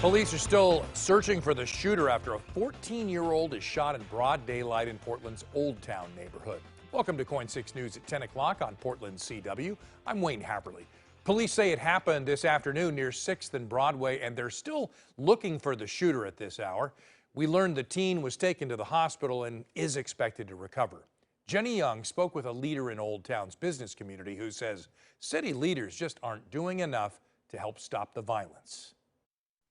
Police are still searching for the shooter after a 14-year-old is shot in broad daylight in Portland's Old Town neighborhood. Welcome to KOIN 6 News at 10 o'clock on Portland CW. I'm Wayne Haverly. Police say it happened this afternoon near 6th and Broadway, and they're still looking for the shooter at this hour. We learned the teen was taken to the hospital and is expected to recover. Jenny Young spoke with a leader in Old Town's business community who says city leaders just aren't doing enough to help stop the violence.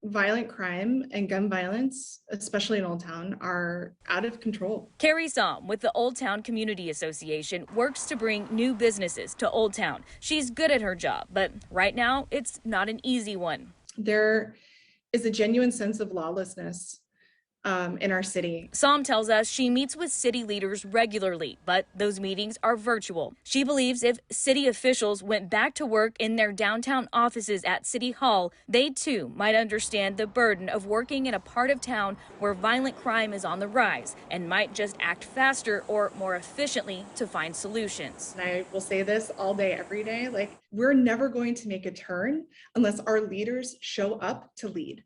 Violent crime and gun violence, especially in Old Town, are out of control. Carrie Somm with the Old Town Community Association works to bring new businesses to Old Town. She's good at her job, but right now it's not an easy one. There is a genuine sense of lawlessness in our city. Somm tells us she meets with city leaders regularly, but those meetings are virtual. She believes if city officials went back to work in their downtown offices at City Hall, they too might understand the burden of working in a part of town where violent crime is on the rise and might just act faster or more efficiently to find solutions. And I will say this all day, every day, like, we're never going to make a turn unless our leaders show up to lead.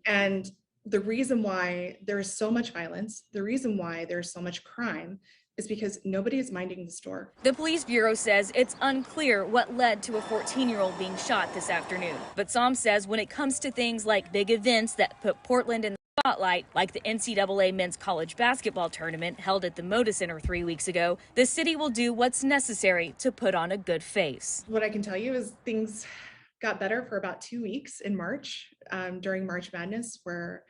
And the reason why there is so much violence, the reason why there's so much crime is because nobody is minding the store. The police bureau says it's unclear what led to a 14-year-old being shot this afternoon. But Somm says when it comes to things like big events that put Portland in the spotlight, like the NCAA men's college basketball tournament held at the Moda Center 3 weeks ago, the city will do what's necessary to put on a good face. What I can tell you is things got better for about 2 weeks in March, during March Madness, where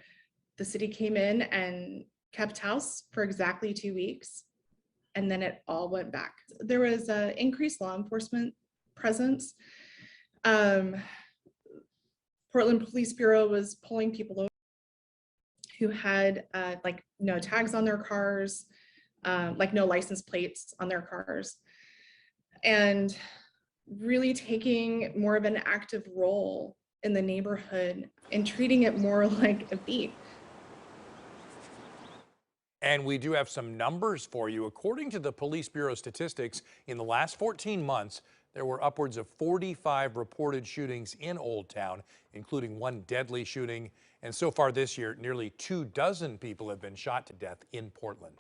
the city came in and kept house for exactly 2 weeks, and then it all went back. There was an increased law enforcement presence. Portland Police Bureau was pulling people over who had like no tags on their cars, like no license plates on their cars, and really taking more of an active role in the neighborhood and treating it more like a beat. And we do have some numbers for you. According to the Police Bureau statistics, in the last 14 months, there were upwards of 45 reported shootings in Old Town, including one deadly shooting. And so far this year, nearly 24 people have been shot to death in Portland.